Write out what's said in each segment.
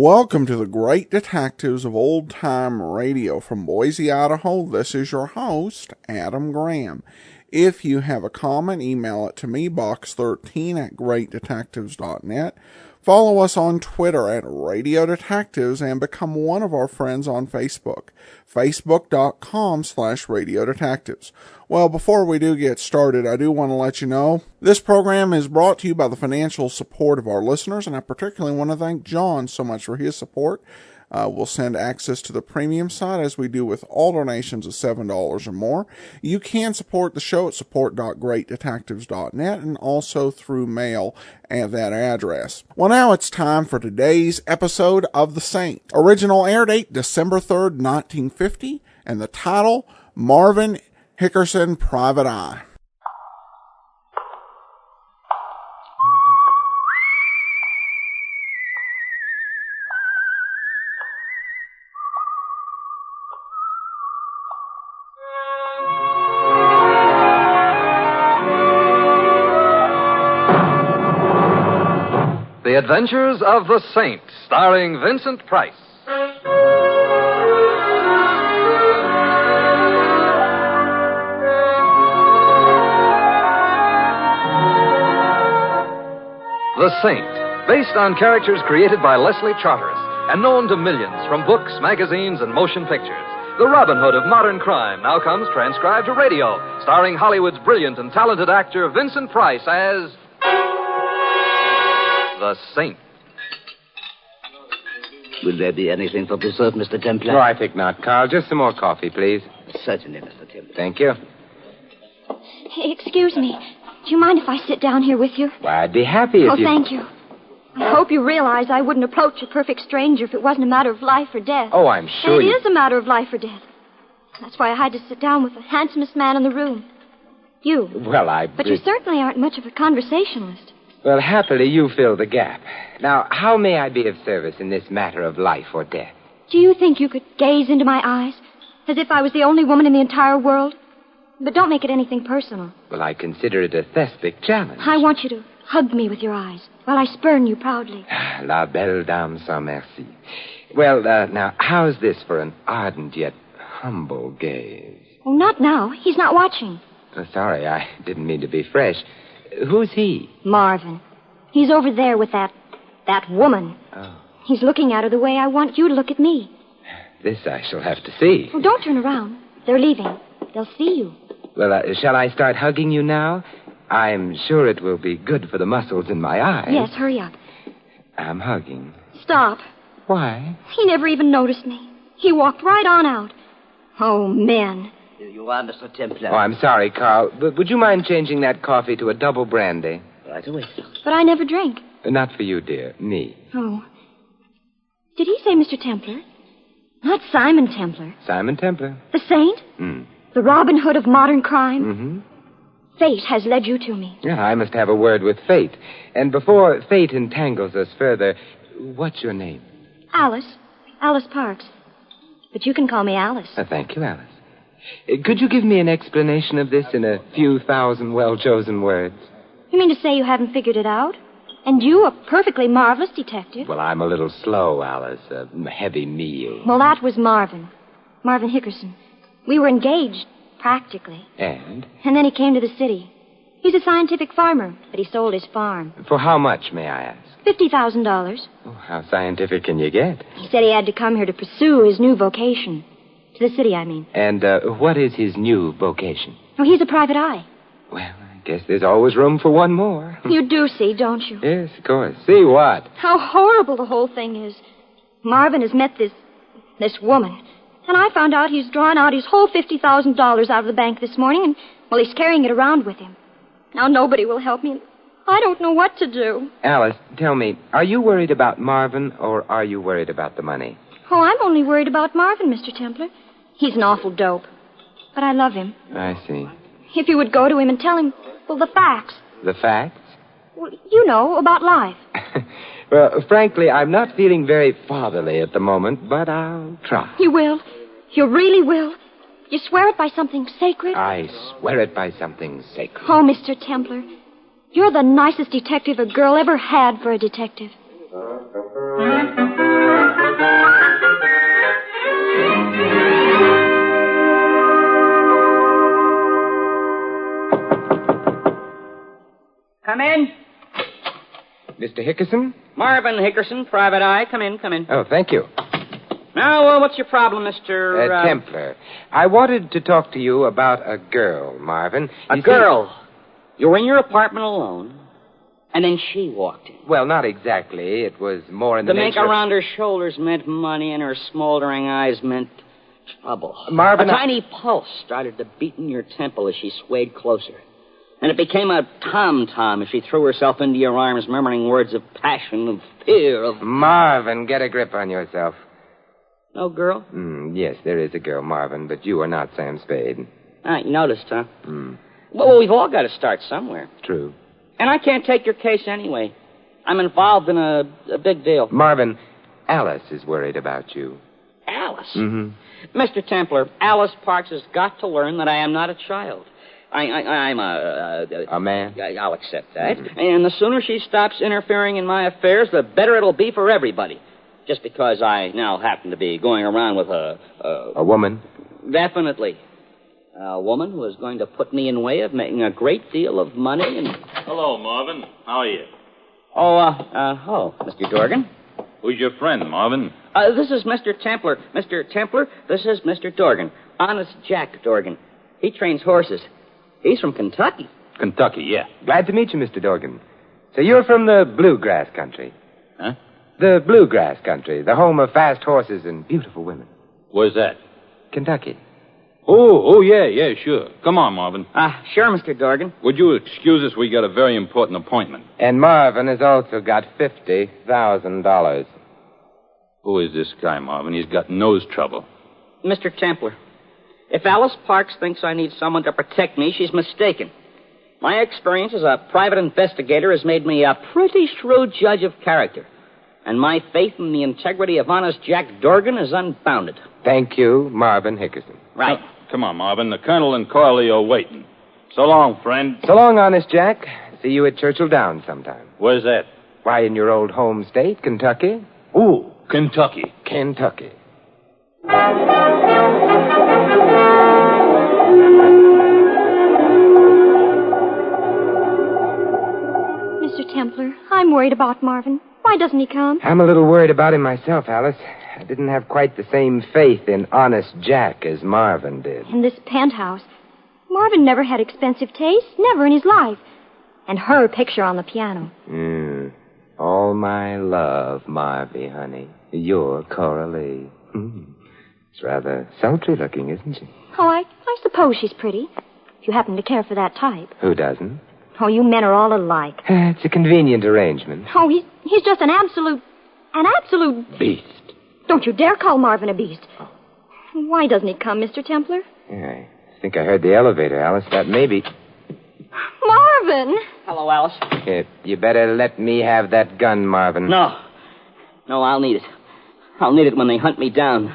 Welcome to the Great Detectives of Old Time Radio from Boise, Idaho. This is your host, Adam Graham. If you have a comment, email it to me, box13@greatdetectives.net. Follow us on Twitter at Radio Detectives and become one of our friends on Facebook, facebook.com/Radio Detectives. Well, before we do get started, I do want to let you know this program is brought to you by the financial support of our listeners, and I particularly want to thank John so much for his support. We'll send access to the premium side as we do with all donations of $7 or more. You can support the show at support.greatdetectives.net and also through mail at that address. Well, now it's time for today's episode of The Saint. Original air date December 3rd, 1950, and the title, Marvin, Hickerson, Private Eye. The Adventures of the Saint, starring Vincent Price. The Saint, based on characters created by Leslie Charteris and known to millions from books, magazines, and motion pictures. The Robin Hood of modern crime now comes transcribed to radio, starring Hollywood's brilliant and talented actor Vincent Price as The Saint. Will there be anything for dessert, Mr. Templar? No, I think not, Carl. Just some more coffee, please. Certainly, Mr. Templar. Thank you. Hey, excuse me. Do you mind if I sit down here with you? Why, I'd be happy if you... Oh, thank you. I hope you realize I wouldn't approach a perfect stranger if it wasn't a matter of life or death. Oh, I'm sure And it is a matter of life or death. That's why I had to sit down with the handsomest man in the room. You. Well, But you certainly aren't much of a conversationalist. Well, happily, you fill the gap. Now, how may I be of service in this matter of life or death? Do you think you could gaze into my eyes as if I was the only woman in the entire world? But don't make it anything personal. Well, I consider it a thespic challenge. I want you to hug me with your eyes while I spurn you proudly. La belle dame sans merci. Well, now, how's this for an ardent yet humble gaze? Oh, not now. He's not watching. Oh, sorry, I didn't mean to be fresh. Who's he? Marvin. He's over there with that woman. Oh. He's looking at her the way I want you to look at me. This I shall have to see. Oh, don't turn around. They're leaving. They'll see you. Well, shall I start hugging you now? I'm sure it will be good for the muscles in my eyes. Yes, hurry up. I'm hugging. Stop. Why? He never even noticed me. He walked right on out. Oh, men. Here you are, Mr. Templar. Oh, I'm sorry, Carl, but would you mind changing that coffee to a double brandy? Right away, sir. But I never drink. Not for you, dear. Me. Oh. Did he say Mr. Templar? Not Simon Templar. Simon Templar. The Saint? The Robin Hood of modern crime? Mm-hmm. Fate has led you to me. Yeah, I must have a word with fate. And before fate entangles us further, what's your name? Alice. Alice Parks. But you can call me Alice. Thank you, Alice. Could you give me an explanation of this in a few thousand well-chosen words? You mean to say you haven't figured it out? And you, a perfectly marvelous detective? Well, I'm a little slow, Alice. A heavy meal. Well, that was Marvin. Marvin Hickerson. We were engaged, practically. And? And then he came to the city. He's a scientific farmer, but he sold his farm. For how much, may I ask? $50,000. Oh, how scientific can you get? He said he had to come here to pursue his new vocation. To the city, I mean. And what is his new vocation? Oh, he's a private eye. Well, I guess there's always room for one more. You do see, don't you? Yes, of course. See what? How horrible the whole thing is. Marvin has met this woman. And I found out he's drawn out his whole $50,000 out of the bank this morning, and, well, he's carrying it around with him. Now nobody will help me. I don't know what to do. Alice, tell me, are you worried about Marvin, or are you worried about the money? Oh, I'm only worried about Marvin, Mr. Templar. He's an awful dope. But I love him. I see. If you would go to him and tell him, well, the facts. The facts? Well, you know, about life. Well, frankly, I'm not feeling very fatherly at the moment, but I'll try. You will? You really will? You swear it by something sacred? I swear it by something sacred. Oh, Mr. Templar, you're the nicest detective a girl ever had for a detective. in. Mr. Hickerson? Marvin Hickerson, private eye. Come in. Oh, thank you. Now, what's your problem, Mr. Templar. I wanted to talk to you about a girl, Marvin. A girl? You were in your apartment alone, and then she walked in. Well, not exactly. It was more in the make nature of... around her shoulders meant money, and her smoldering eyes meant trouble. Marvin... A tiny pulse started to beat in your temple as she swayed closer. And it became a tom-tom as she threw herself into your arms, murmuring words of passion, of fear, of... Marvin, get a grip on yourself. No girl? Yes, there is a girl, Marvin, but you are not Sam Spade. You noticed, huh? Well, we've all got to start somewhere. True. And I can't take your case anyway. I'm involved in a big deal. Marvin, Alice is worried about you. Alice? Mm-hmm. Mr. Templar, Alice Parks has got to learn that I am not a child. I'm a man? I'll accept that. Mm-hmm. And the sooner she stops interfering in my affairs, the better it'll be for everybody. Just because I now happen to be going around with a woman? Definitely. A woman who is going to put me in way of making a great deal of money and... Hello, Marvin. How are you? Oh, Mr. Dorgan. Who's your friend, Marvin? This is Mr. Templar. Mr. Templar, this is Mr. Dorgan. Honest Jack Dorgan. He trains horses. He's from Kentucky. Kentucky, yeah. Glad to meet you, Mr. Dorgan. So you're from the bluegrass country? Huh? The bluegrass country, the home of fast horses and beautiful women. Where's that? Kentucky. Oh, yeah, sure. Come on, Marvin. Sure, Mr. Dorgan. Would you excuse us? We got a very important appointment. And Marvin has also got $50,000. Who is this guy, Marvin? He's got nose trouble. Mr. Templar, if Alice Parks thinks I need someone to protect me, she's mistaken. My experience as a private investigator has made me a pretty shrewd judge of character. And my faith in the integrity of honest Jack Dorgan is unbounded. Thank you, Marvin Hickerson. Right. Come on, Marvin. The Colonel and Corley are waiting. So long, friend. So long, honest Jack. See you at Churchill Downs sometime. Where's that? Why, in your old home state, Kentucky. Ooh, Kentucky. Kentucky. Mr. Templar, I'm worried about Marvin. Why doesn't he come? I'm a little worried about him myself, Alice. I didn't have quite the same faith in honest Jack as Marvin did. In this penthouse. Marvin never had expensive taste, never in his life. And her picture on the piano. All my love, Marvy, honey. You're Coralie. It's rather sultry looking, isn't she? Oh, I suppose she's pretty. If you happen to care for that type. Who doesn't? Oh, you men are all alike. It's a convenient arrangement. Oh, he's just an absolute beast. Don't you dare call Marvin a beast. Why doesn't he come, Mr. Templar? Yeah, I think I heard the elevator, Alice. That may be... Marvin! Hello, Alice. You better let me have that gun, Marvin. No, I'll need it. I'll need it when they hunt me down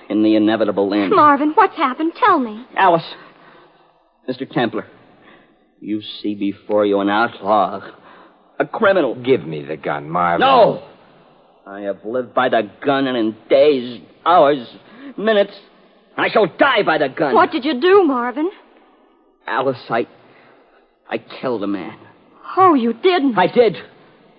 in the inevitable end. Marvin, what's happened? Tell me. Alice, Mr. Templar, you see before you an outlaw, a criminal. Give me the gun, Marvin. No! I have lived by the gun, and in days, hours, minutes, I shall die by the gun. What did you do, Marvin? Alice, I killed a man. Oh, you didn't. I did.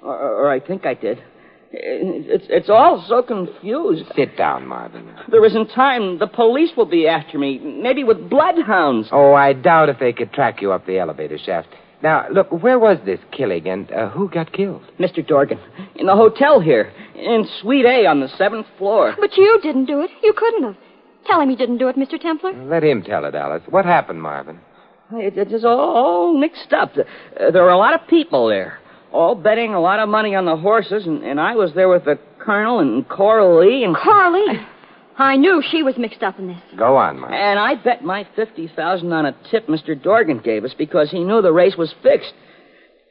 Or I think I did. It's all so confused. Sit down, Marvin. There isn't time. The police will be after me, maybe with bloodhounds. Oh, I doubt if they could track you up the elevator shaft. Now, look, where was this killing, and who got killed? Mr. Dorgan, in the hotel here, in Suite A on the 7th floor. But you didn't do it. You couldn't have. Tell him you didn't do it, Mr. Templar. Let him tell it, Alice. What happened, Marvin? It's all mixed up. There were a lot of people there, all betting a lot of money on the horses, and I was there with the Colonel and Coralie and... Coralie? I knew she was mixed up in this. Go on, Marvin. And I bet my $50,000 on a tip Mr. Dorgan gave us because he knew the race was fixed.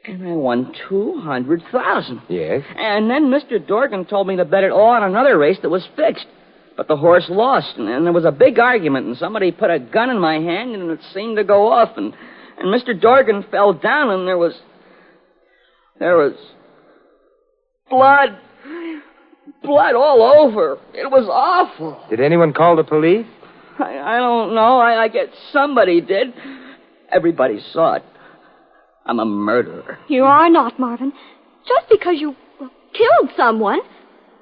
And I won $200,000. Yes? And then Mr. Dorgan told me to bet it all on another race that was fixed. But the horse lost, and there was a big argument, and somebody put a gun in my hand, and it seemed to go off, and Mr. Dorgan fell down, and there was blood all over. It was awful. Did anyone call the police? I don't know. I guess somebody did. Everybody saw it. I'm a murderer. You are not, Marvin. Just because you killed someone,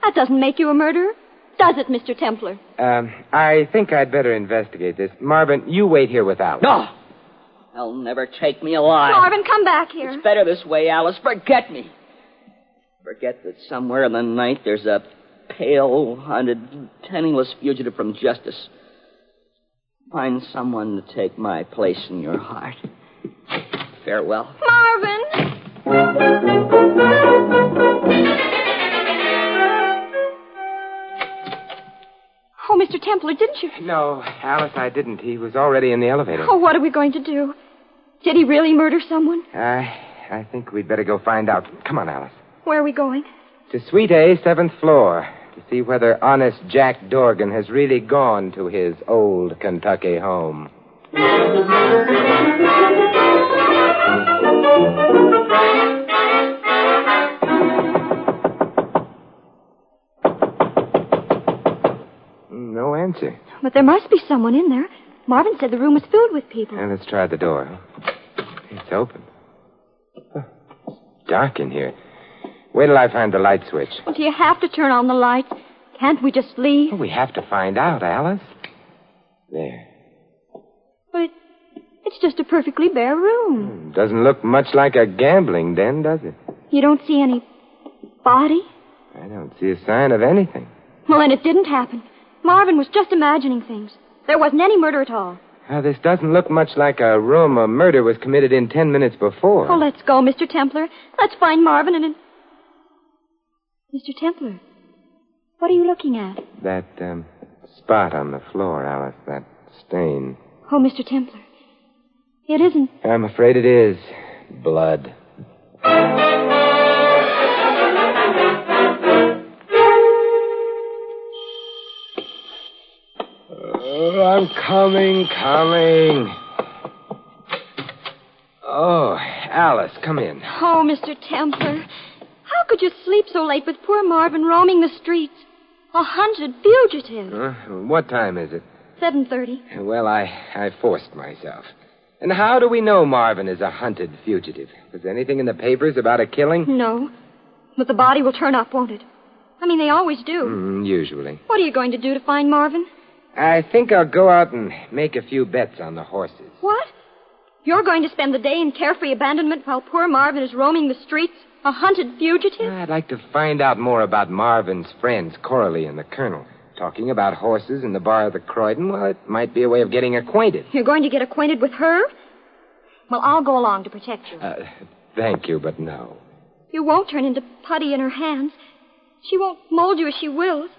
that doesn't make you a murderer, does it, Mr. Templar? I think I'd better investigate this. Marvin, you wait here with Alice. No! They'll never take me alive. Marvin, come back here. It's better this way, Alice. Forget me. Forget that somewhere in the night there's a pale, hunted, penniless fugitive from justice. Find someone to take my place in your heart. Farewell. Marvin! Oh, Mr. Templar, didn't you? No, Alice, I didn't. He was already in the elevator. Oh, what are we going to do? Did he really murder someone? I think we'd better go find out. Come on, Alice. Where are we going? To Suite A, 7th floor, to see whether honest Jack Dorgan has really gone to his old Kentucky home. No answer. But there must be someone in there. Marvin said the room was filled with people. Now, let's try the door. It's open. Oh, it's dark in here. Wait till I find the light switch. Well, do you have to turn on the lights? Can't we just leave? Well, we have to find out, Alice. There. But it's just a perfectly bare room. Doesn't look much like a gambling den, does it? You don't see any body? I don't see a sign of anything. Well, then it didn't happen. Marvin was just imagining things. There wasn't any murder at all. This doesn't look much like a room a murder was committed in 10 minutes before. Oh, let's go, Mr. Templar. Let's find Marvin and... Mr. Templar, what are you looking at? That, spot on the floor, Alice, that stain. Oh, Mr. Templar, it isn't... I'm afraid it is blood. Oh, I'm coming. Oh, Alice, come in. Oh, Mr. Templar, how could you sleep so late with poor Marvin roaming the streets? A hunted fugitive. What time is it? 7:30. Well, I forced myself. And how do we know Marvin is a hunted fugitive? Was there anything in the papers about a killing? No. But the body will turn up, won't it? I mean, they always do. Usually. What are you going to do to find Marvin? I think I'll go out and make a few bets on the horses. What? You're going to spend the day in carefree abandonment while poor Marvin is roaming the streets? A hunted fugitive? I'd like to find out more about Marvin's friends, Coralie and the Colonel. Talking about horses in the bar of the Croydon, well, it might be a way of getting acquainted. You're going to get acquainted with her? Well, I'll go along to protect you. Thank you, but no. You won't turn into putty in her hands. She won't mold you as she wills.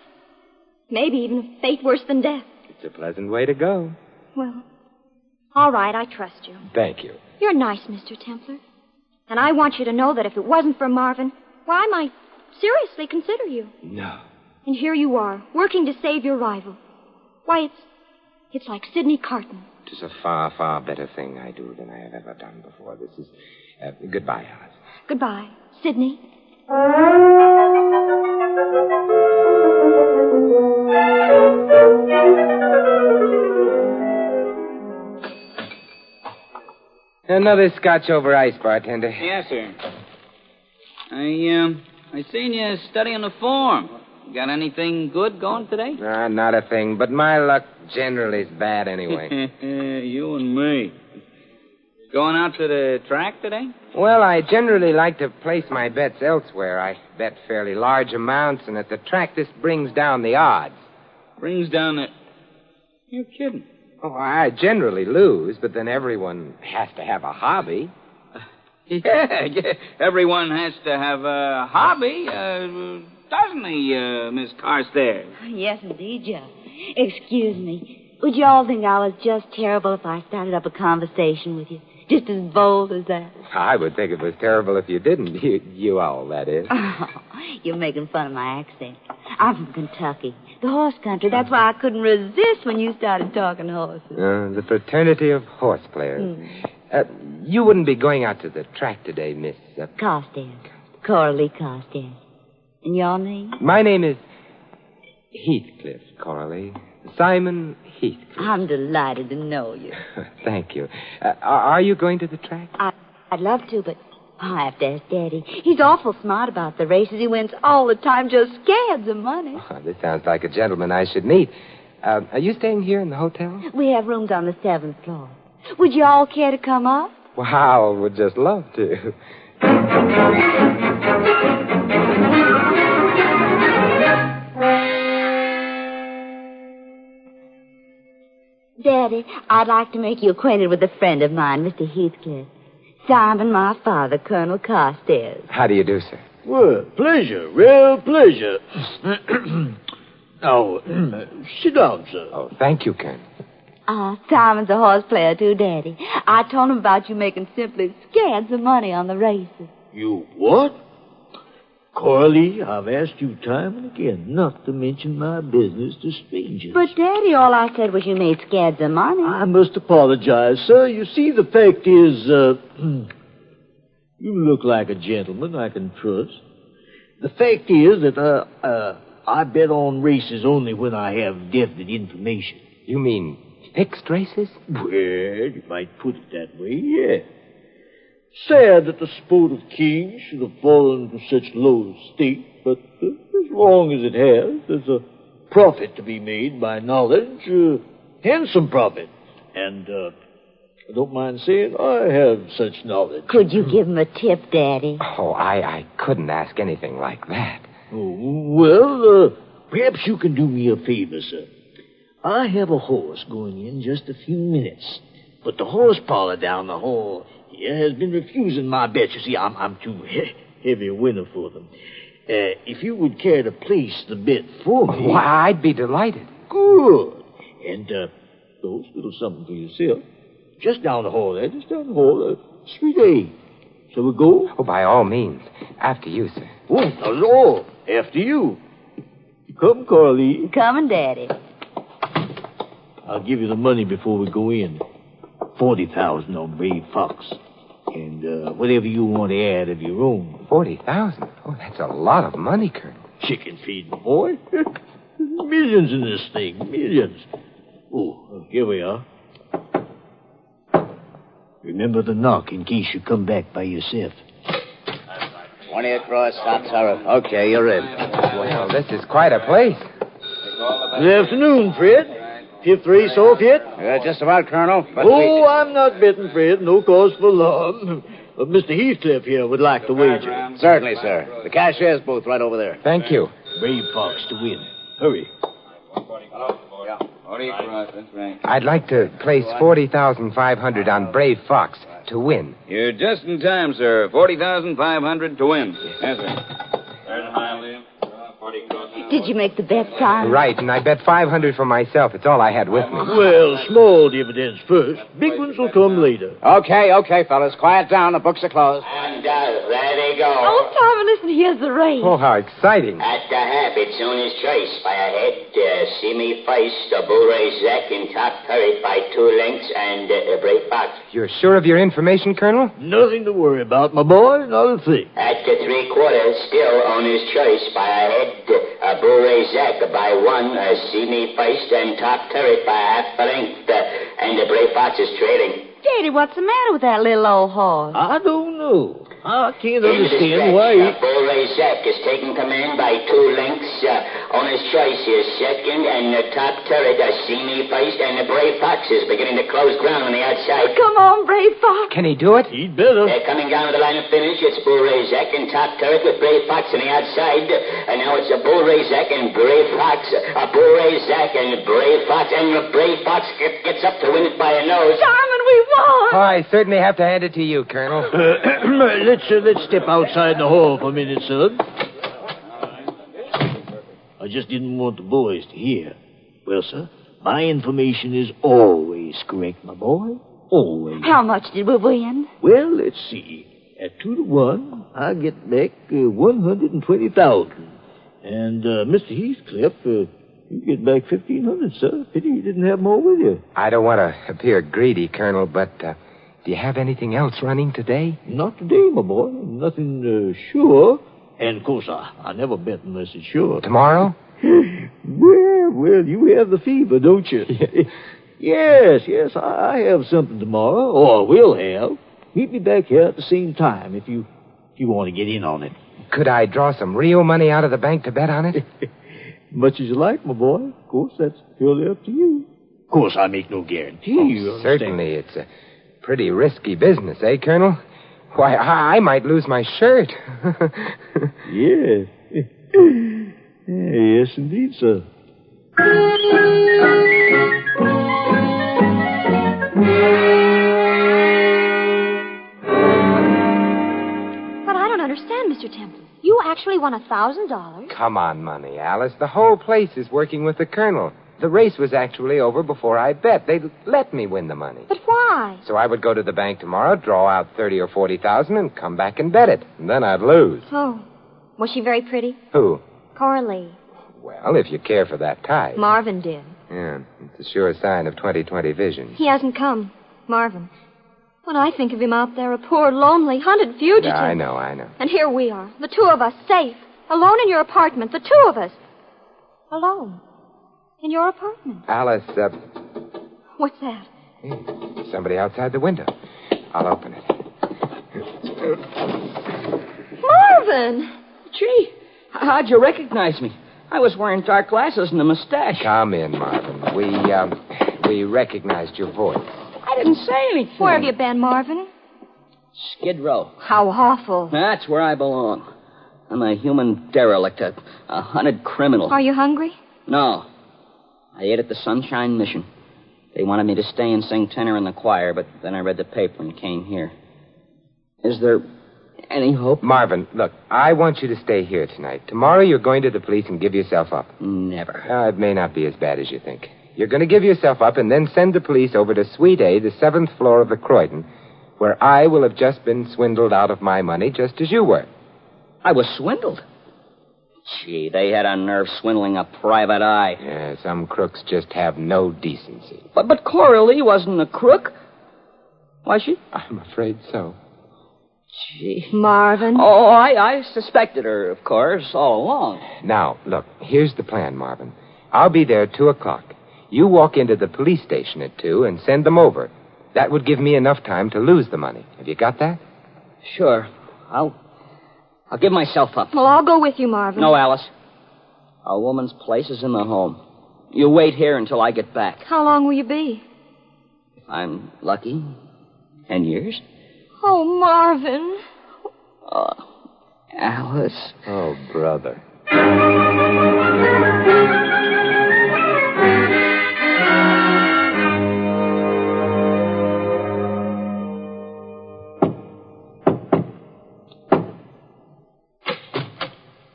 Maybe even a fate worse than death. It's a pleasant way to go. Well, all right, I trust you. Thank you. You're nice, Mr. Templar. And I want you to know that if it wasn't for Marvin, why, I might seriously consider you. No. And here you are, working to save your rival. Why, it's like Sidney Carton. It is a far, far better thing I do than I have ever done before. This is... goodbye, Alice. Goodbye, Sidney. Another scotch over ice, bartender. Yes, sir. I seen you studying the form. Got anything good going today? Not a thing, but my luck generally is bad anyway. You and me. Going out to the track today? Well, I generally like to place my bets elsewhere. I bet fairly large amounts, and at the track, this brings down the odds. Brings down the... You're kidding. Oh, I generally lose, but then everyone has to have a hobby. Yeah, everyone has to have a hobby, doesn't he, Miss Carstairs? Yes, indeed, Joe. Excuse me. Would you all think I was just terrible if I started up a conversation with you? Just as bold as that? I would think it was terrible if you didn't. You all, that is. Oh, you're making fun of my accent. I'm from Kentucky, the horse country. That's why I couldn't resist when you started talking horses. The fraternity of horse players. You wouldn't be going out to the track today, Miss... Carstairs. Coralie Carstairs. And your name? My name is Heathcliff, Coralie. Simon Heathcliff. I'm delighted to know you. Thank you. Are you going to the track? I'd love to, but I have to ask Daddy. He's awful smart about the races. He wins all the time, just scads of money. Oh, this sounds like a gentleman I should meet. Are you staying here in the hotel? We have rooms on the 7th floor. Would you all care to come up? Wow, would just love to. Daddy, I'd like to make you acquainted with a friend of mine, Mr. Heathcliff. Simon, my father, Colonel Carstairs. How do you do, sir? Well, pleasure, real pleasure. Now, sit down, sir. Oh, thank you, Colonel. Simon's a horse player, too, Daddy. I told him about you making simply scads of money on the races. You what? Coralie, I've asked you time and again not to mention my business to strangers. But, Daddy, all I said was you made scads of money. I must apologize, sir. You see, the fact is, you look like a gentleman I can trust. The fact is that, I bet on races only when I have definite information. You mean fixed races? Well, you might put it that way, yeah. Sad that the sport of kings should have fallen to such low state, but as long as it has, there's a profit to be made by knowledge, handsome profit. And, I don't mind saying I have such knowledge. Could you give him a tip, Daddy? Oh, I couldn't ask anything like that. Oh, well, perhaps you can do me a favor, sir. I have a horse going in just a few minutes, but the horse parlor down the hall here has been refusing my bets. You see, I'm too heavy a winner for them. If you would care to place the bet for me... Why, I'd be delighted. Good. And, those little something for yourself. Just down the hall there, just down the hall, Street A. Shall we go? Oh, by all means. After you, sir. Oh, not at all. After you. Come, Coralie. Coming, Daddy. I'll give you the money before we go in. 40,000 on Brave Fox. And whatever you want to add of your own. 40,000? Oh, that's a lot of money, Colonel. Chicken feed, my boy. Millions in this thing. Millions. Oh, here we are. Remember the knock in case you come back by yourself. 20 across, stop, Sarah. Okay, you're in. Well, this is quite a place. Good afternoon, Fred. Fifth race off yet? Just about, Colonel. But I'm not betting, Fred. No cause for alarm. But Mr. Heathcliff here would like to wager. Certainly, sir. The cashier's booth right over there. Thank you. Brave Fox to win. Hurry. I'd like to place 40,500 on Brave Fox to win. You're just in time, sir. 40,500 to win. Yes, sir. Did you make the bet, Simon? Right, and I bet 500 for myself. It's all I had with me. Well, small dividends first. Big ones will come later. Okay, fellas. Quiet down. The books are closed. And there they go. Oh, Simon, listen, here's the race. Oh, how exciting. At the half, it's Sooners' choice by a head. See me first, the Bull Ray Zack in top hurry by 2 lengths, and Brave Fox. You're sure of your information, Colonel? Nothing to worry about, my boy. Not a thing. At the 3/4, still Owner's choice by a head. Bull Ray Zack by 1. See me first, and top turret by half a length. And the Brave Fox is trailing. Daddy, what's the matter with that little old horse? I don't know. I can't Into understand the why stretch, Bull Ray Zack is taking command by 2 lengths. Owner's choice is second, and the top turret, See me first, and the Brave Fox is beginning to close ground on the outside. Come on, Brave Fox. Can he do it? He'd better. They're coming down to the line of finish. It's Bull Ray Zack and top turret with Brave Fox on the outside. And now it's a Bull Ray Zack and Brave Fox. A Bull Ray Zack and Brave Fox. And the Brave Fox gets up to win it by a nose. Simon, we won. Oh, I certainly have to hand it to you, Colonel. Let's step outside the hall for a minute, sir. I just didn't want the boys to hear. Well, sir, my information is always correct, my boy. Always. How much did we win? Well, let's see. At 2 to 1, I get back 120,000. And Mr. Heathcliff, you get back 1,500, sir. Pity you didn't have more with you. I don't want to appear greedy, Colonel, but do you have anything else running today? Not today, my boy. Nothing sure. And, of course, I never bet unless it's sure. Tomorrow? Well, you have the fever, don't you? Yes, I have something tomorrow, or will have. meet me back here at the same time if you want to get in on it. Could I draw some real money out of the bank to bet on it? Much as you like, my boy. Of course, that's purely up to you. Of course, I make no guarantee. You understand? Certainly, it's a pretty risky business, eh, Colonel? Why, I might lose my shirt. Yes. Yes, indeed, sir. But I don't understand, Mr. Temple. You actually won $1,000. Come on, Money, Alice. The whole place is working with the Colonel. The race was actually over before I bet. They'd let me win the money. But why? So I would go to the bank tomorrow, draw out 30 or 40,000, and come back and bet it. And then I'd lose. Oh. Was she very pretty? Who? Coralie. Well, if you care for that type. Marvin did. Yeah, it's a sure sign of 20/20 vision. He hasn't come. Marvin. When I think of him out there, a poor, lonely, hunted fugitive. Yeah, I know. And here we are, the two of us, safe, alone in your apartment, the two of us. Alone. In your apartment. Alice, What's that? somebody outside the window. I'll open it. Marvin! Gee, how'd you recognize me? I was wearing dark glasses and a mustache. Come in, Marvin. We recognized your voice. I didn't say anything. Where have you been, Marvin? Skid Row. How awful. That's where I belong. I'm a human derelict, a hunted criminal. Are you hungry? No. I ate at the Sunshine Mission. They wanted me to stay and sing tenor in the choir, but then I read the paper and came here. Is there any hope? Marvin, look, I want you to stay here tonight. Tomorrow you're going to the police and give yourself up. Never. It may not be as bad as you think. You're going to give yourself up and then send the police over to Suite A, the 7th floor of the Croydon, where I will have just been swindled out of my money, just as you were. I was swindled? Gee, they had a nerve swindling a private eye. Yeah, some crooks just have no decency. But Coralie wasn't a crook. Was she? I'm afraid so. Gee. Marvin. Oh, I suspected her, of course, all along. Now, look, here's the plan, Marvin. I'll be there at 2 o'clock. You walk into the police station at 2 and send them over. That would give me enough time to lose the money. Have you got that? Sure. I'll give myself up. Well, I'll go with you, Marvin. No, Alice. A woman's place is in the home. You wait here until I get back. How long will you be? If I'm lucky, 10 years. Oh, Marvin. Alice. Oh, brother.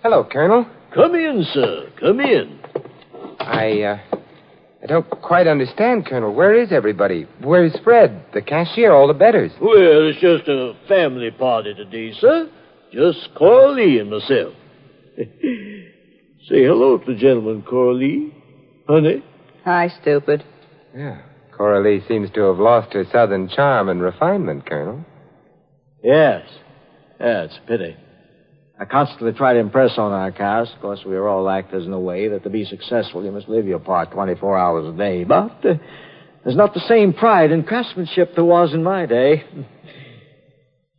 Hello, Colonel. Come in, sir. Come in. I don't quite understand, Colonel. Where is everybody? Where's Fred, the cashier, all the betters? Well, it's just a family party today, sir. Just Coralie and myself. Say hello to the gentleman, Coralie. Honey. Hi, stupid. Yeah. Coralie seems to have lost her southern charm and refinement, Colonel. Yes. Yeah, it's a pity. I constantly try to impress on our cast. Of course, we are all actors in a way that to be successful, you must live your part 24 hours a day. But there's not the same pride in craftsmanship there was in my day.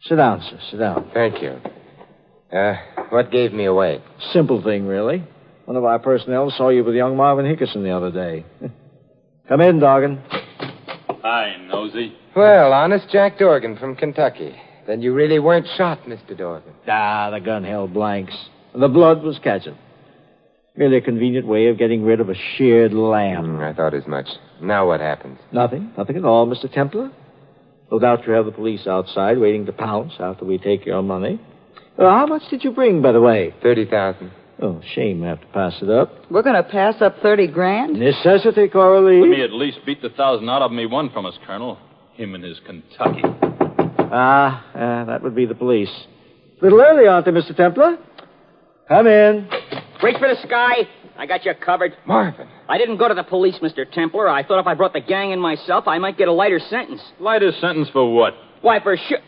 Sit down, sir. Sit down. Thank you. What gave me away? Simple thing, really. One of our personnel saw you with young Marvin Hickerson the other day. Come in, Dorgan. Hi, Nosy. Well, honest Jack Dorgan from Kentucky. Then you really weren't shot, Mr. Dorgan. The gun held blanks. And the blood was catching. Merely a convenient way of getting rid of a sheared lamb. I thought as much. Now what happens? Nothing. Nothing at all, Mr. Templar. No doubt you have the police outside waiting to pounce after we take your money. How much did you bring, by the way? 30,000. Oh, shame I have to pass it up. We're going to pass up 30 grand? Necessity, Coralie. Let me at least beat the 1,000 out of him he won from us, Colonel. Him and his Kentucky. That would be the police. A little early, aren't they, Mr. Templar? Come in. Reach for the sky. I got you covered. Marvin. I didn't go to the police, Mr. Templar. I thought if I brought the gang in myself, I might get a lighter sentence. Lighter sentence for what? Why, for sure.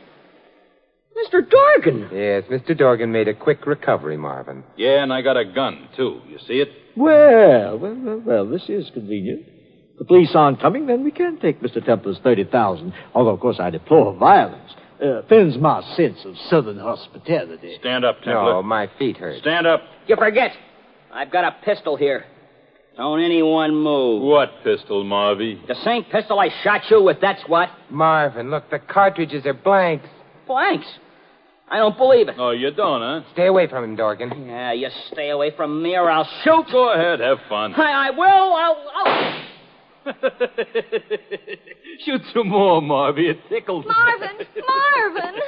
Mr. Dorgan. Yes, Mr. Dorgan made a quick recovery, Marvin. Yeah, and I got a gun, too. You see it? Well, this is convenient. The police aren't coming, then we can take Mr. Templar's 30,000. Although, of course, I deplore violence. offends my sense of Southern hospitality. Stand up, Templar. No, my feet hurt. Stand up. You forget. I've got a pistol here. Don't anyone move. What pistol, Marvy? The same pistol I shot you with, that's what. Marvin, look, the cartridges are blanks. Blanks. I don't believe it. Oh, you don't, huh? Stay away from him, Dorgan. Yeah, you stay away from me or I'll shoot. Go ahead, have fun. I will. I'll... Shoot some more, Marvy. It tickles. Marvin! Marvin!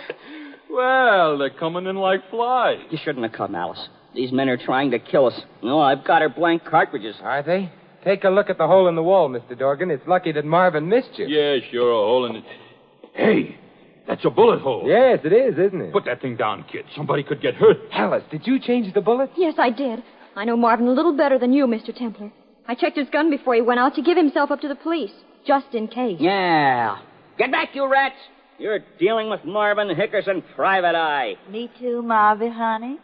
Well, they're coming in like flies. You shouldn't have come, Alice. These men are trying to kill us. No, I've got her blank cartridges. Are they? Take a look at the hole in the wall, Mr. Dorgan. It's lucky that Marvin missed you. Yeah, sure, a hole in it. Hey, that's a bullet hole. Yes, it is, isn't it? Put that thing down, kid. Somebody could get hurt. Alice, did you change the bullets? Yes, I did. I know Marvin a little better than you, Mr. Templar. I checked his gun before he went out to give himself up to the police, just in case. Yeah. Get back, you rats. You're dealing with Marvin Hickerson, Private Eye. Me too, Marvin, honey.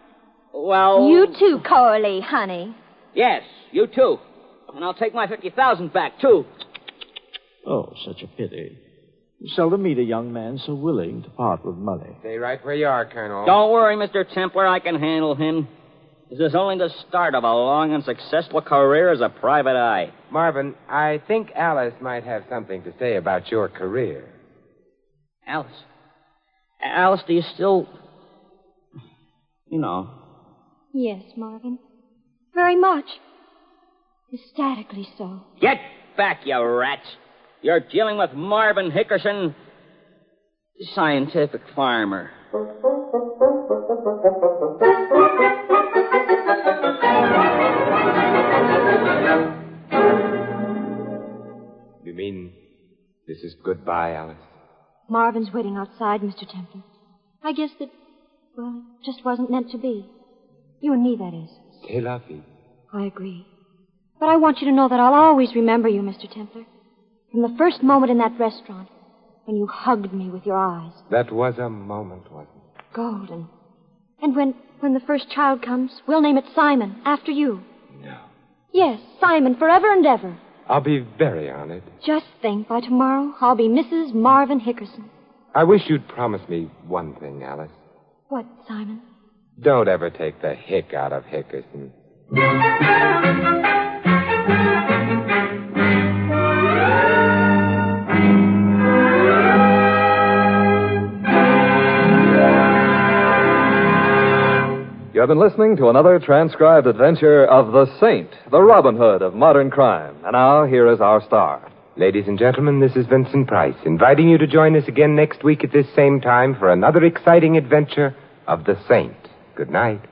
Well... You too, Corley, honey. Yes, you too. And I'll take my 50,000 back, too. Oh, such a pity. You seldom meet a young man so willing to part with money. Stay right where you are, Colonel. Don't worry, Mr. Templar. I can handle him. This is only the start of a long and successful career as a private eye. Marvin, I think Alice might have something to say about your career. Alice? Alice, do you still... You know... Yes, Marvin. Very much. Ecstatically so. Get back, you rats. You're dealing with Marvin Hickerson, scientific farmer. You mean this is goodbye, Alice? Marvin's waiting outside, Mr. Templar. I guess that, well, it just wasn't meant to be. You and me, that is. C'est la vie. I agree. But I want you to know that I'll always remember you, Mr. Templar. From the first moment in that restaurant, when you hugged me with your eyes. That was a moment, wasn't it? Golden. And when the first child comes, we'll name it Simon, after you. No. Yes, Simon, forever and ever. I'll be very honored. Just think, by tomorrow, I'll be Mrs. Marvin Hickerson. I wish you'd promise me one thing, Alice. What, Simon? Don't ever take the hick out of Hickerson. You have been listening to another transcribed adventure of the Saint, the Robin Hood of modern crime. And now, here is our star. Ladies and gentlemen, this is Vincent Price, inviting you to join us again next week at this same time for another exciting adventure of the Saint. Good night.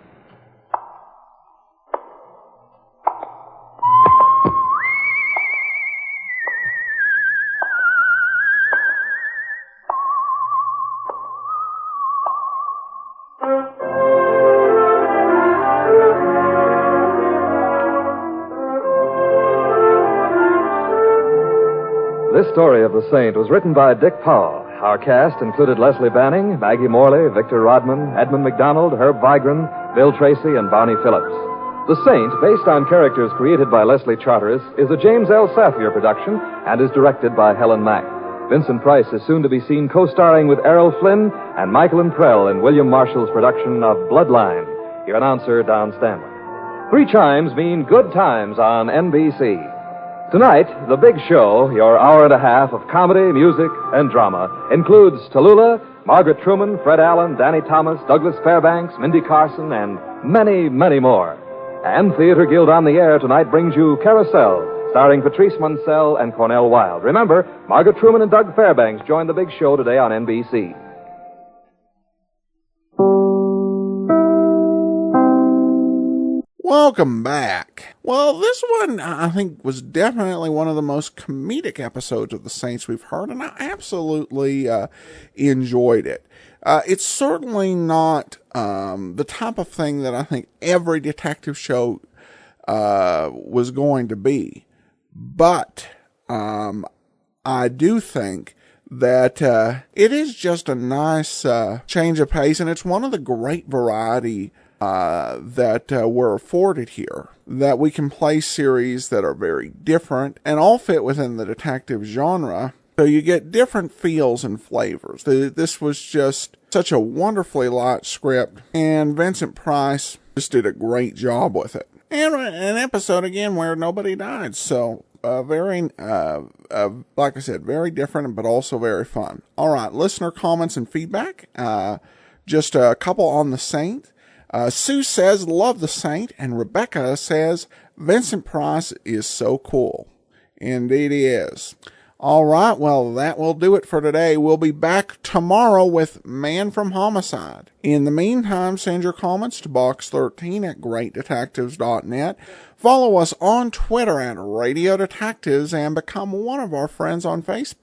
This story of the Saint was written by Dick Powell. Our cast included Leslie Banning, Maggie Morley, Victor Rodman, Edmund McDonald, Herb Vigran, Bill Tracy, and Barney Phillips. The Saint, based on characters created by Leslie Charteris, is a James L. Safier production and is directed by Helen Mack. Vincent Price is soon to be seen co-starring with Errol Flynn and Michael and Prell in William Marshall's production of Bloodline. Your announcer, Don Stanley. 3 chimes mean good times on NBC. Tonight, The Big Show, your hour and a half of comedy, music, and drama, includes Tallulah, Margaret Truman, Fred Allen, Danny Thomas, Douglas Fairbanks, Mindy Carson, and many, many more. And Theater Guild on the Air tonight brings you Carousel, starring Patrice Munsell and Cornell Wilde. Remember, Margaret Truman and Doug Fairbanks join The Big Show today on NBC. Welcome back. Well, this one, I think, was definitely one of the most comedic episodes of The Saints we've heard, and I absolutely enjoyed it. It's certainly not the type of thing that I think every detective show was going to be. But I do think that it is just a nice change of pace, and it's one of the great variety that we're afforded here, that we can play series that are very different and all fit within the detective genre, So you get different feels and flavors. This was just such a wonderfully light script, and Vincent Price just did a great job with it. And an episode, again, where nobody died. So, like I said, very different, but also very fun. All right, listener comments and feedback. Just a couple on The Saint. Sue says, love The Saint. And Rebecca says, Vincent Price is so cool. Indeed he is. All right, well, that will do it for today. We'll be back tomorrow with Man from Homicide. In the meantime, send your comments to box13@greatdetectives.net. Follow us on Twitter @Radio Detectives and become one of our friends on Facebook.